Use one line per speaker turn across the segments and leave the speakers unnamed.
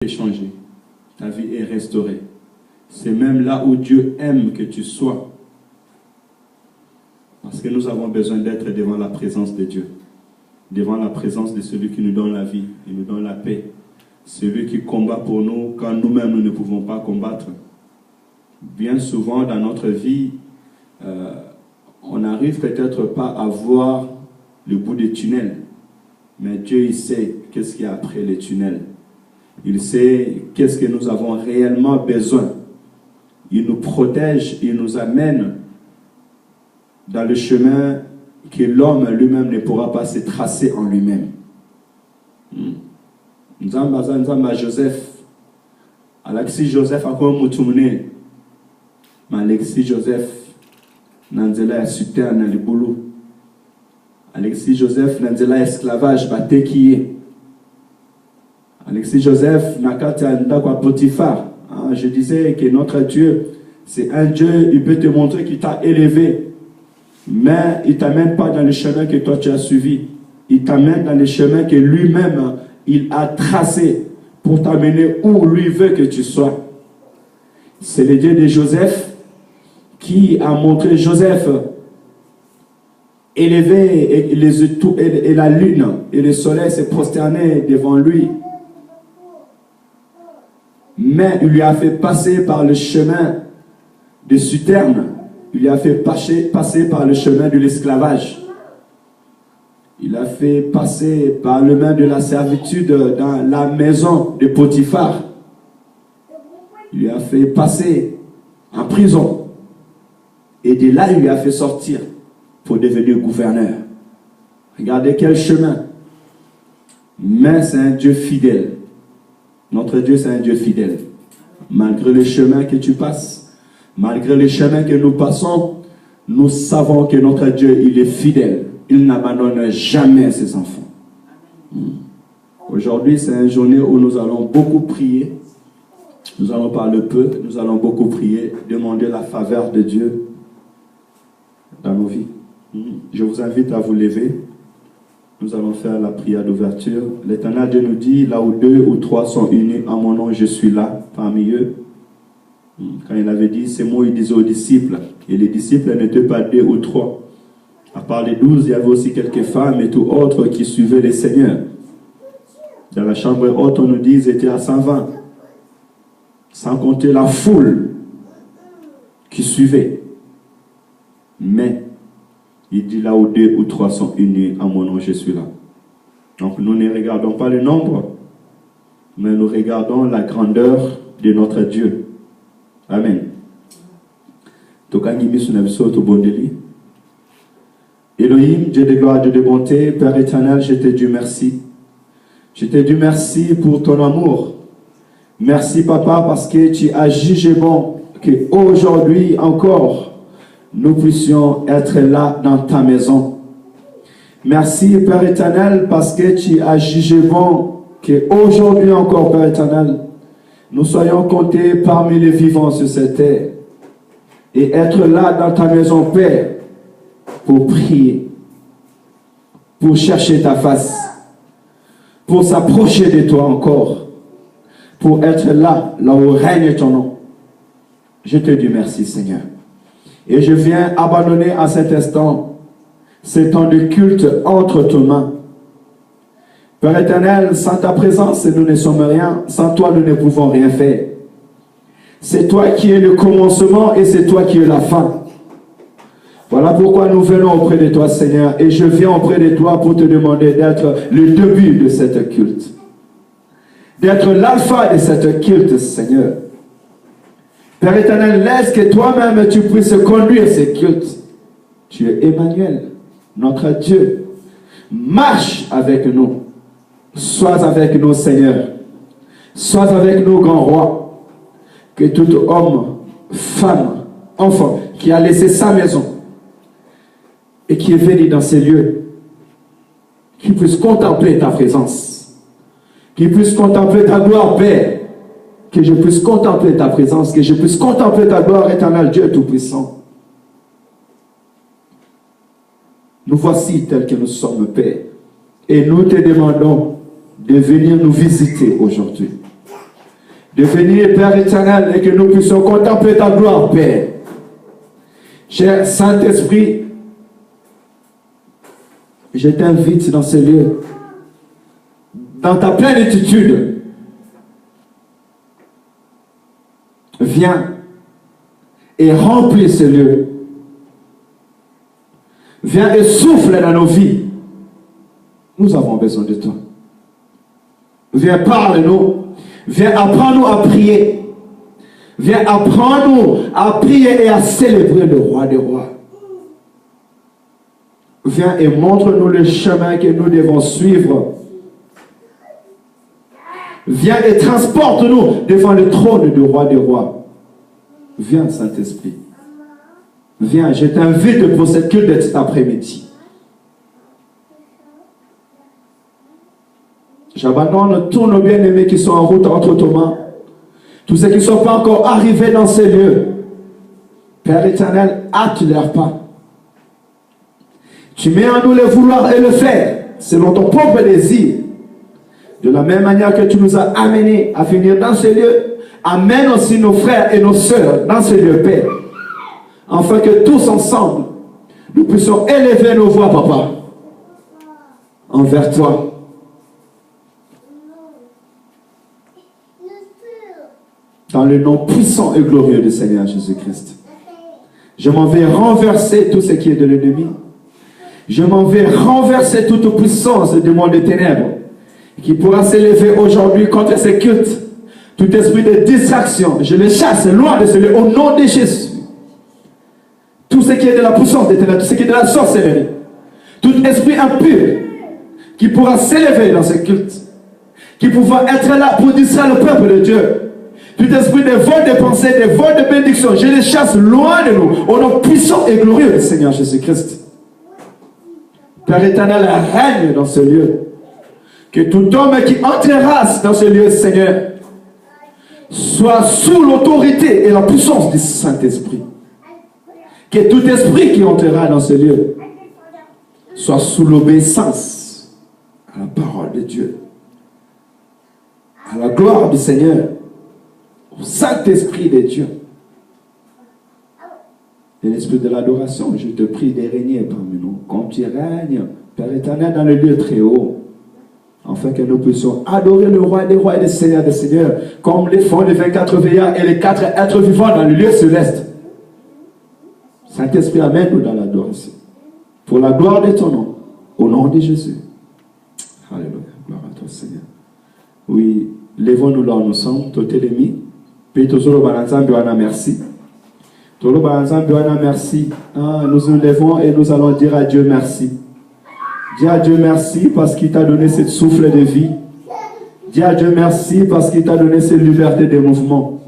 est changée, ta vie est restaurée. C'est même là où Dieu aime que tu sois. Parce que nous avons besoin d'être devant la présence de Dieu. Devant la présence de celui qui nous donne la vie, qui nous donne la paix. Celui qui combat pour nous quand nous-mêmes nous ne pouvons pas combattre. Bien souvent dans notre vie, on n'arrive peut-être pas à voir le bout du tunnel. Mais Dieu, il sait qu'est-ce qu'il y a après le tunnel. Il sait qu'est-ce que nous avons réellement besoin. Il nous protège, il nous amène dans le chemin que l'homme lui-même ne pourra pas se tracer en lui-même. Nzamba Joseph. Alexis Joseph a comme moutoumné. Mais Alexis Joseph, Nanzela Suter na libulu. Alexis Joseph, Nanzela esclavage, batekiye. Alexis Joseph, Nakata Ndakwa Potiphar. Je disais que notre Dieu, c'est un Dieu, il peut te montrer qu'il t'a élevé. Mais il ne t'amène pas dans le chemin que toi tu as suivi. Il t'amène dans le chemin que lui-même, il a tracé pour t'amener où lui veut que tu sois. C'est le Dieu de Joseph qui a montré Joseph élevé et la lune et le soleil se prosternaient devant lui. Mais il lui a fait passer par le chemin de Suterne. Il lui a fait passer par le chemin de l'esclavage. Il a fait passer par le chemin de la servitude dans la maison de Potiphar. Il lui a fait passer en prison. Et de là, il lui a fait sortir pour devenir gouverneur. Regardez quel chemin. Mais c'est un Dieu fidèle. Notre Dieu, c'est un Dieu fidèle. Malgré le chemin que tu passes, malgré le chemin que nous passons, nous savons que notre Dieu, il est fidèle. Il n'abandonne jamais ses enfants. Aujourd'hui, c'est une journée où nous allons beaucoup prier. Nous allons parler peu, nous allons beaucoup prier, demander la faveur de Dieu dans nos vies. Je vous invite à vous lever. Nous allons faire la prière d'ouverture. L'Éternel Dieu nous dit, là où 2 ou 3 sont unis en mon nom, je suis là, parmi eux. Quand il avait dit ces mots, il disait aux disciples, et les disciples n'étaient pas 2 ou 3. À part les 12, il y avait aussi quelques femmes et tout autres qui suivaient les seigneurs. Dans la chambre haute, on nous dit, ils étaient à 120. Sans compter la foule qui suivait. Mais, il dit là où 2 ou 3 sont unis en mon nom, je suis là. Donc nous ne regardons pas le nombre, mais nous regardons la grandeur de notre Dieu. Amen. Elohim, Dieu de gloire, Dieu de bonté, Père éternel, je te dis merci. Je te dis merci pour ton amour. Merci papa parce que tu as jugé bon qu'aujourd'hui encore, nous puissions être là dans ta maison. Merci Père éternel parce que tu as jugé bon qu'aujourd'hui encore Père éternel, nous soyons comptés parmi les vivants sur cette terre et être là dans ta maison Père pour prier, pour chercher ta face, pour s'approcher de toi encore, pour être là où règne ton nom. Je te dis merci Seigneur. Et je viens abandonner à cet instant ce temps de culte entre tes mains. Père éternel, sans ta présence, nous ne sommes rien. Sans toi, nous ne pouvons rien faire. C'est toi qui es le commencement et c'est toi qui es la fin. Voilà pourquoi nous venons auprès de toi, Seigneur. Et je viens auprès de toi pour te demander d'être le début de cette culte. D'être l'alpha de cette culte, Seigneur. Père éternel, laisse que toi-même tu puisses conduire ces cultes. Tu es Emmanuel, notre Dieu. Marche avec nous. Sois avec nous, Seigneur. Sois avec nous, grand roi. Que tout homme, femme, enfant qui a laissé sa maison et qui est venu dans ces lieux, qui puisse contempler ta présence, qui puisse contempler ta gloire, Père. Que je puisse contempler ta présence, que je puisse contempler ta gloire éternelle, Dieu Tout-Puissant. Nous voici tels que nous sommes, Père. Et nous te demandons de venir nous visiter aujourd'hui. de venir, Père éternel, et que nous puissions contempler ta gloire, Père. Cher Saint-Esprit, je t'invite dans ce lieu, dans ta plénitude. Viens et remplis ce lieu. Viens et souffle dans nos vies. Nous avons besoin de toi. Viens, parle-nous. Viens, apprends-nous à prier. Viens, apprends-nous à prier et à célébrer le roi des rois. Viens et montre-nous le chemin que nous devons suivre. Viens et transporte-nous devant le trône du roi des rois. Viens, Saint-Esprit. Viens, je t'invite pour cette culte de cet après-midi. J'abandonne tous nos bien-aimés qui sont en route entre tes mains. Tous ceux qui ne sont pas encore arrivés dans ces lieux. Père éternel, hâte leur pas. Tu mets en nous le vouloir et le faire, selon ton propre désir. De la même manière que tu nous as amenés à venir dans ces lieux, amène aussi nos frères et nos sœurs dans ces lieux, Père. Afin que tous ensemble, nous puissions élever nos voix, Papa, envers toi. Dans le nom puissant et glorieux du Seigneur Jésus-Christ. Je m'en vais renverser tout ce qui est de l'ennemi. Je m'en vais renverser toute puissance du monde des ténèbres qui pourra s'élever aujourd'hui contre ces cultes. Tout esprit de distraction, je le chasse loin de celui au nom de Jésus. Tout ce qui est de la puissance des ténèbres, tout ce qui est de la sorcellerie, tout esprit impur qui pourra s'élever dans ces cultes, qui pourra être là pour distraire le peuple de Dieu. Tout esprit de vol de pensée, de vol de bénédiction, je les chasse loin de nous, au nom puissant et glorieux du Seigneur Jésus-Christ. Père éternel, règne dans ce lieu. Que tout homme qui entrera dans ce lieu, Seigneur, soit sous l'autorité et la puissance du Saint-Esprit. Que tout esprit qui entrera dans ce lieu soit sous l'obéissance à la parole de Dieu, à la gloire du Seigneur, au Saint-Esprit de Dieu. Et l'esprit de l'adoration, je te prie de régner parmi nous, comme tu règnes, Père éternel, dans le lieu très haut, afin que nous puissions adorer le roi des rois et le Seigneur des seigneurs, comme les font les 24 veillards et les 4 êtres vivants dans le lieu céleste. Saint-Esprit, amène-nous dans l'adoration. Pour la gloire de ton nom, au nom de Jésus. Alléluia, gloire à toi, Seigneur. Oui, lèvons-nous là où nous sommes, tout est mis. Puis tout le monde, merci. Tout le monde, merci. Nous nous levons et nous allons dire à Dieu merci. Dis à Dieu merci parce qu'il t'a donné cette souffle de vie. Dis à Dieu merci parce qu'il t'a donné cette liberté de mouvement.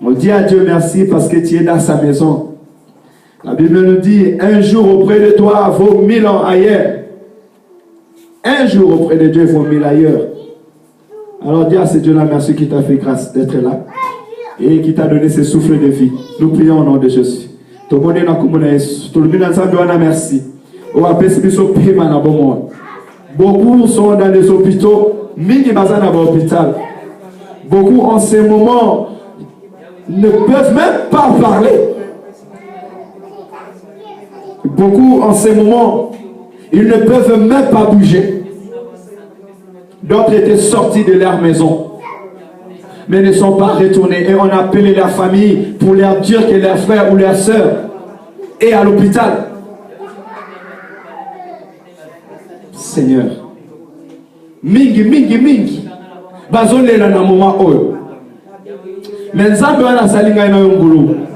On dit à Dieu merci parce que tu es dans sa maison. La Bible nous dit, un jour auprès de toi vaut 1000 ans ailleurs. Un jour auprès de Dieu vaut 1000 ailleurs. Alors dis à ce Dieu-là merci qui t'a fait grâce d'être là et qui t'a donné ce souffle de vie. Nous prions au nom de Jésus. Tout le monde est dans le merci. Beaucoup sont dans les hôpitaux, beaucoup en ce moment ne peuvent même pas parler. Beaucoup en ce moment, ils ne peuvent même pas bouger. D'autres étaient sortis de leur maison, mais ne sont pas retournés. Et on a appelé leur famille pour leur dire que leur frère ou leur soeur est à l'hôpital. Seigneur, mingi, mingi, mingi, bazolela na moment oyo. Mais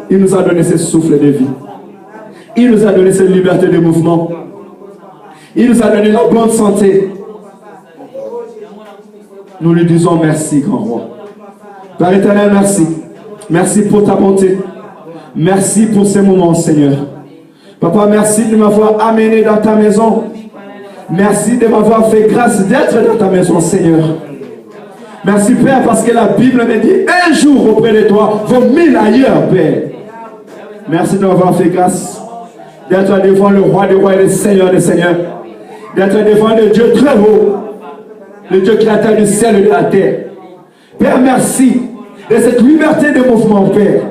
il nous a donné ce souffle de vie. Il nous a donné cette liberté de mouvement. Il nous a donné la bonne santé. Nous lui disons merci, grand roi. Père éternel, merci. Merci pour ta bonté. Merci pour ces moments, Seigneur. Papa, merci de m'avoir amené dans ta maison. Merci de m'avoir fait grâce d'être dans ta maison, Seigneur. Merci, Père, parce que la Bible me dit un jour auprès de toi vaut 1000 ailleurs, Père. Merci de m'avoir fait grâce d'être devant le roi des rois et le Seigneur des seigneurs. D'être devant le Dieu très haut, le Dieu créateur du ciel et de la terre. Père, merci de cette liberté de mouvement, Père.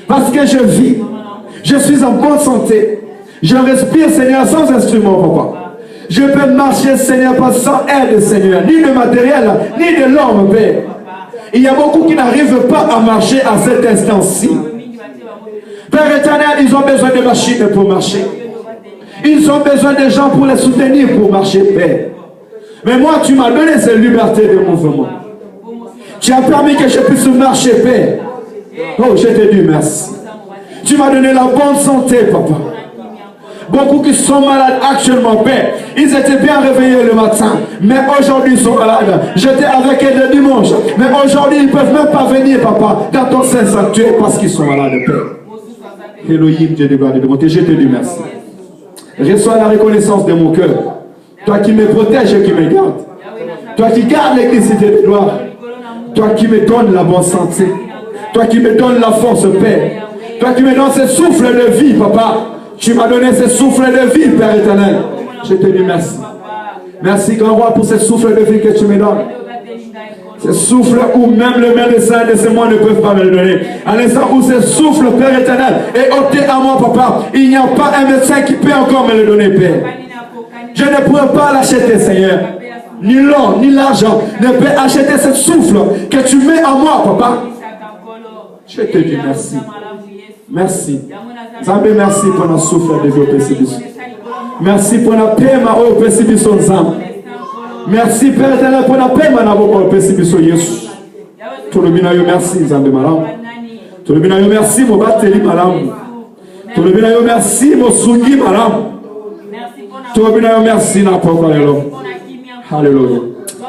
Parce que je vis, je suis en bonne santé, je respire, Seigneur, sans instrument, Papa. Je peux marcher, Seigneur, pas sans aide, Seigneur, ni de matériel, ni de l'homme, Père. Il y a beaucoup qui n'arrivent pas à marcher à cet instant-ci. Père éternel, ils ont besoin de machines pour marcher. Ils ont besoin de gens pour les soutenir pour marcher, Père. Mais moi, tu m'as donné cette liberté de mouvement. Tu as permis que je puisse marcher, Père. Oh, je te dis merci. Tu m'as donné la bonne santé, Papa. Beaucoup qui sont malades actuellement, Père. Ils étaient bien réveillés le matin, mais aujourd'hui ils sont malades. J'étais avec eux le dimanche, mais aujourd'hui ils ne peuvent même pas venir, Papa, dans ton saint sanctuaire parce qu'ils sont malades, Père. Elohim, Dieu de gloire et de bonté, je te dis merci. Reçois la reconnaissance de mon cœur. Toi qui me protèges et qui me gardes. Toi qui gardes l'église de gloire. Toi qui me donnes la bonne santé. Toi qui me donnes la force, Père. Toi qui me donnes ce souffle de vie, Papa. Tu m'as donné ce souffle de vie, Père éternel. Je te dis merci. Merci, grand roi, pour ce souffle de vie que tu me donnes. Ce souffle où même le médecin de ce monde ne peuvent pas me le donner. À l'instant où ce souffle, Père éternel, est ôté à moi, Papa, il n'y a pas un médecin qui peut encore me le donner, Père. Je ne pourrais pas l'acheter, Seigneur. Ni l'or, ni l'argent ne peut acheter ce souffle que tu mets en moi, Papa. Je te dis merci. Merci. Zambé, merci pour notre souffle de vie au Pessibis. Merci pour notre paix au Pessibis au Zam. Merci, Père éternel, pour notre paix au Pessibis au Yesu. Tout le binayo, merci, Zambé Malam. Tout le binayo, merci, mon Bateli Malam. Tout le binayo, merci, mon Sungi Malam. Tout le binayo, merci, n'importe quoi. Alléluia.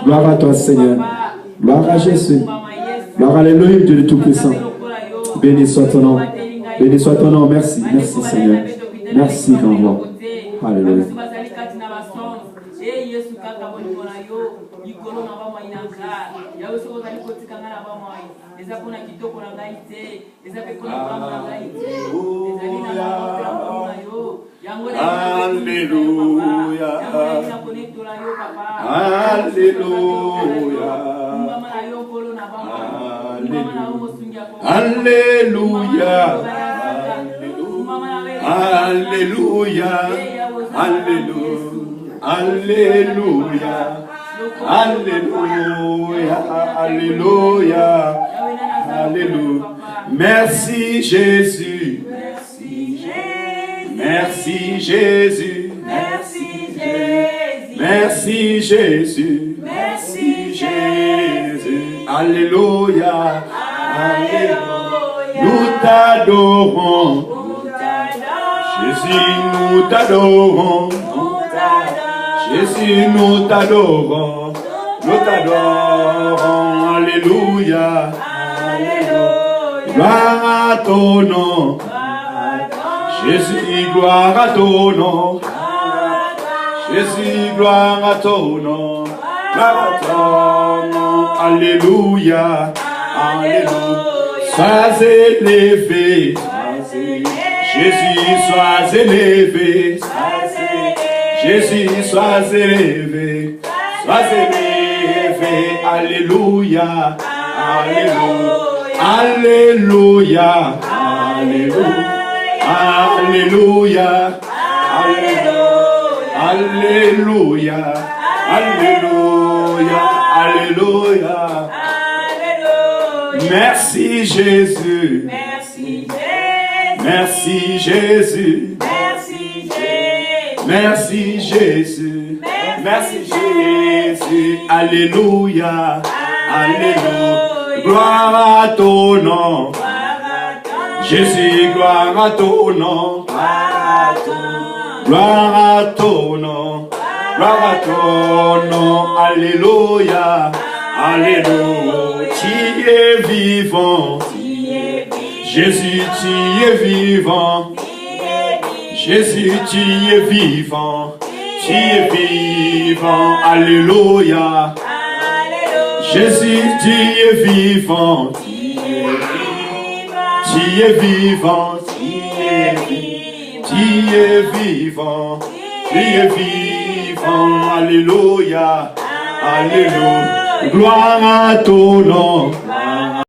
Gloire à toi, Seigneur. Gloire à Jésus. Gloire à l'Élohim, Dieu de Tout-Puissant. Béni soit ton nom. Béni soit ton nom. Merci. Merci, Seigneur. Merci, grand roi. Alléluia.
Alléluia. Alléluia. Alléluia. Alléluia. Alléluia. Alléluia. Alléluia. Merci Jésus. Merci Jésus. Merci Jésus. Merci Jésus. Merci Jésus. Alléluia. Alléluia. Nous t'adorons. Jésus, nous t'adorons. Jésus, nous t'adorons. Nous t'adorons. Alléluia. Gloire à ton nom. Jésus, gloire à ton nom. Jésus, gloire à ton nom. Gloire à ton nom. Alléluia. Alléluia. Sois élevé. Jésus, sois élevé. Jésus, sois élevé. Sois élevé. Alléluia. Alléluia. Alléluia. Alléluia. Alléluia. Alléluia. Alléluia. Alléluia. Merci Jésus. Merci Jésus. Merci Jésus. Merci Jésus. Alléluia. Alléluia. Gloire à ton nom. Jésus, gloire à ton nom. Gloire à ton nom. Gloire à ton nom. Alléluia. Alléluia. Tu es vivant. Jésus, tu es vivant. Jésus, tu es vivant. Tu es vivant. Alléluia. Jésus, tu es vivant. Tu es vivant. Tu es vivant. Tu es vivant. Alléluia. Alléluia. Gloire à ton nom.